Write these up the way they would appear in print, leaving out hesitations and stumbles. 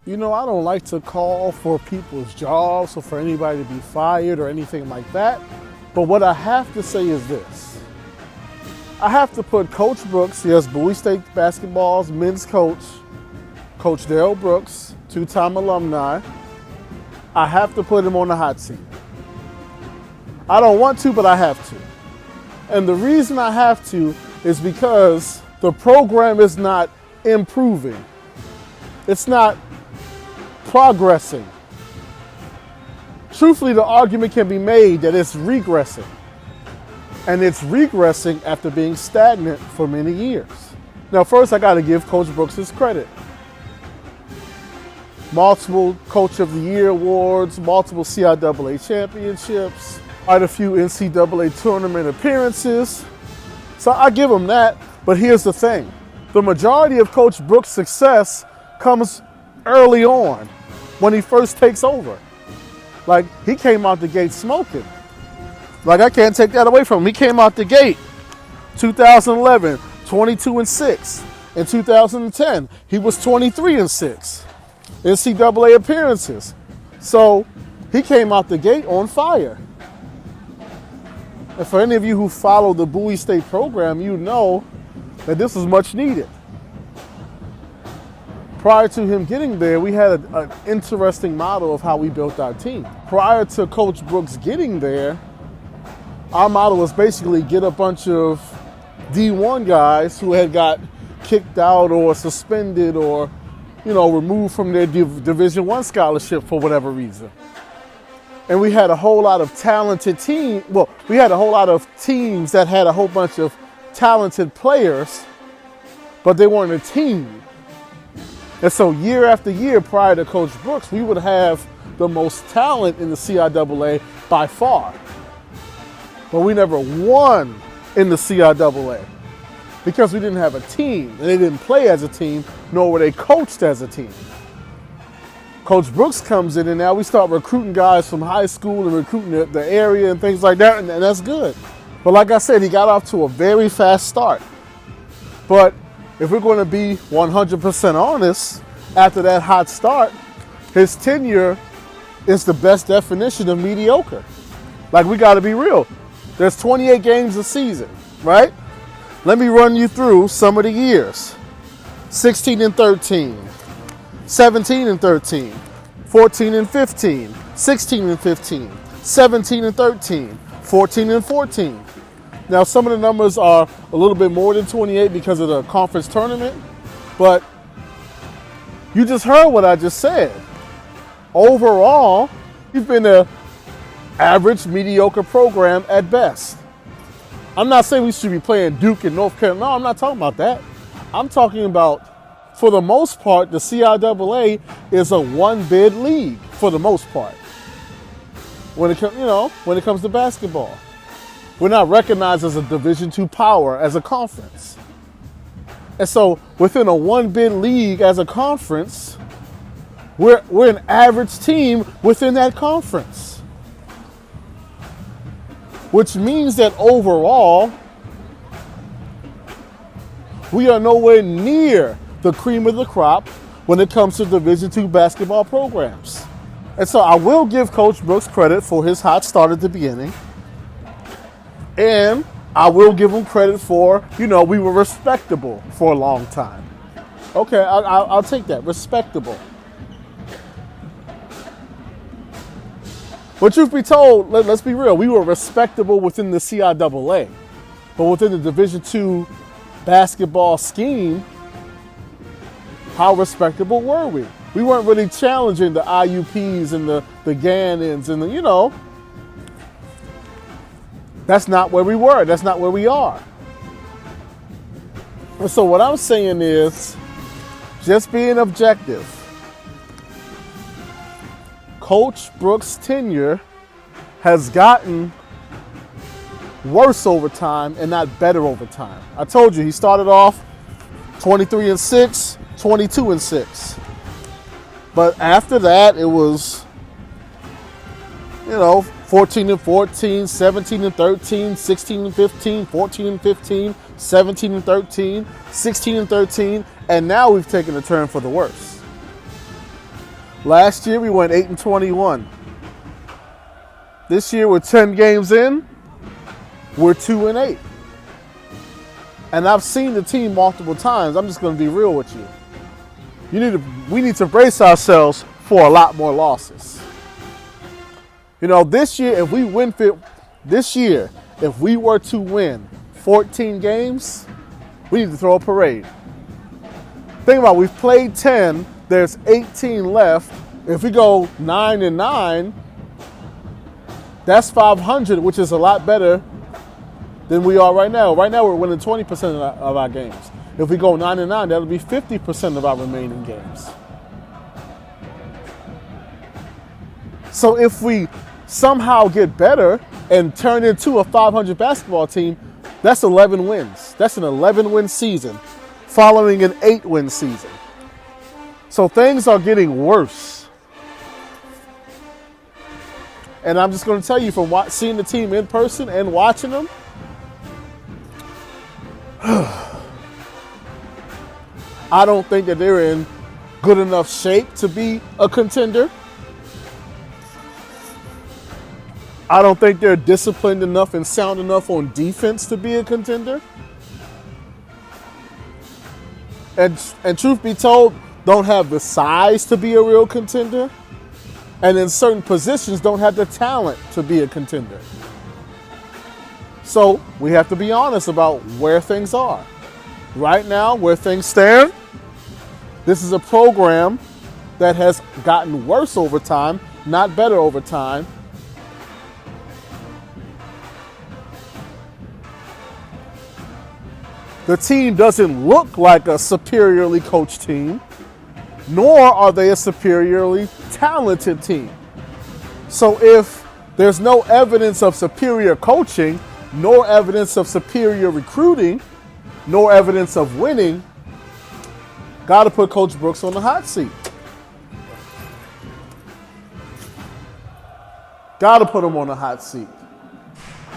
You know, I don't like to call for people's jobs or for anybody to be fired or anything like that. But what I have to say is this. I have to put Coach Brooks, yes, Bowie State basketball's men's coach, Coach Darrell Brooks, two-time alumni, I have to put him on the hot seat. I don't want to, but I have to. And the reason I have to is because the program is not improving. It's not progressing. Truthfully, the argument can be made that it's regressing. And it's regressing after being stagnant for many years. Now, first, I got to give Coach Brooks his credit. Multiple Coach of the Year awards, multiple CIAA championships, quite a few NCAA tournament appearances. So I give him that. But here's the thing. The majority of Coach Brooks' success comes early on when he first takes over. Like, he came out the gate smoking. Like, I can't take that away from him. He came out the gate 2011, 22-6. In 2010, he was 23-6. NCAA appearances. So he came out the gate on fire. And for any of you who follow the Bowie State program, you know that this was much needed. Prior to him getting there, we had an interesting model of how we built our team. Prior to Coach Brooks getting there, our model was basically get a bunch of D1 guys who had got kicked out or suspended or, removed from their Division I scholarship for whatever reason. And we had a whole lot of talented teams. Well, we had a whole lot of teams that had a whole bunch of talented players, but they weren't a team. And so year after year prior to Coach Brooks, we would have the most talent in the CIAA by far. But we never won in the CIAA because we didn't have a team. And they didn't play as a team, nor were they coached as a team. Coach Brooks comes in and now we start recruiting guys from high school and recruiting the area and things like that, and that's good. But like I said, he got off to a very fast start. But if we're going to be 100% honest, after that hot start, his tenure is the best definition of mediocre. Like, we got to be real. There's 28 games a season, right? Let me run you through some of the years. 16-13, 17-13, 14-15, 16-15, 17-13, 14-14. Now, some of the numbers are a little bit more than 28 because of the conference tournament, but you just heard what I just said. Overall, you've been an average, mediocre program at best. I'm not saying we should be playing Duke and North Carolina. No, I'm not talking about that. I'm talking about, for the most part, the CIAA is a one-bid league for the most part. When it comes to basketball. We're not recognized as a Division II power as a conference. And so within a one-bid league as a conference, we're an average team within that conference. Which means that overall, we are nowhere near the cream of the crop when it comes to Division II basketball programs. And so I will give Coach Brooks credit for his hot start at the beginning. And I will give him credit for, we were respectable for a long time. Okay, I'll take that, respectable. But truth be told, let's be real, we were respectable within the CIAA. But within the Division II basketball scheme, how respectable were we? We weren't really challenging the IUPs and the Gannons and That's not where we were. That's not where we are. And so what I'm saying is, just being objective, Coach Brooks' tenure has gotten worse over time and not better over time. I told you, he started off 23-6, 22-6. But after that, it was, 14-14, 17-13, 16-15, 14-15, 17-13, 16-13, and now we've taken a turn for the worse. Last year we went 8-21. This year we're 10 games in, we're 2-8. And I've seen the team multiple times. I'm just going to be real with you. We need to brace ourselves for a lot more losses. This year, if we were to win 14 games, we need to throw a parade. Think about it, we've played 10, there's 18 left. If we go 9-9, that's 500, which is a lot better than we are right now. Right now, we're winning 20% of our games. If we go 9-9, that'll be 50% of our remaining games. So if we somehow get better and turn into a 500 basketball team, that's 11 wins. That's an 11-win season following an 8-win season. So things are getting worse. And I'm just going to tell you from seeing the team in person and watching them, I don't think that they're in good enough shape to be a contender. I don't think they're disciplined enough and sound enough on defense to be a contender. And truth be told, don't have the size to be a real contender. And in certain positions, don't have the talent to be a contender. So we have to be honest about where things are. Right now, where things stand, this is a program that has gotten worse over time, not better over time. The team doesn't look like a superiorly coached team, nor are they a superiorly talented team. So if there's no evidence of superior coaching, nor evidence of superior recruiting, nor evidence of winning, got to put Coach Brooks on the hot seat. Got to put him on the hot seat.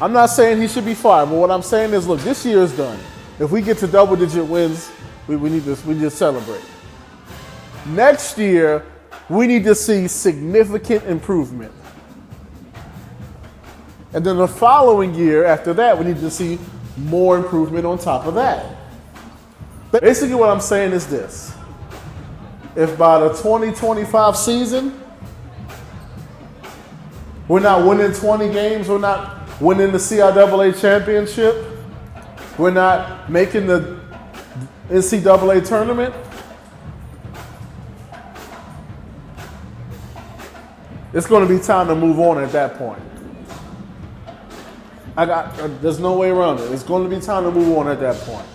I'm not saying he should be fired, but what I'm saying is, look, this year is done. If we get to double-digit wins, we need to celebrate. Next year, we need to see significant improvement. And then the following year after that, we need to see more improvement on top of that. Basically what I'm saying is this. If by the 2025 season, we're not winning 20 games, we're not winning the CIAA championship, we're not making the NCAA tournament, it's going to be time to move on at that point. There's no way around it. It's going to be time to move on at that point.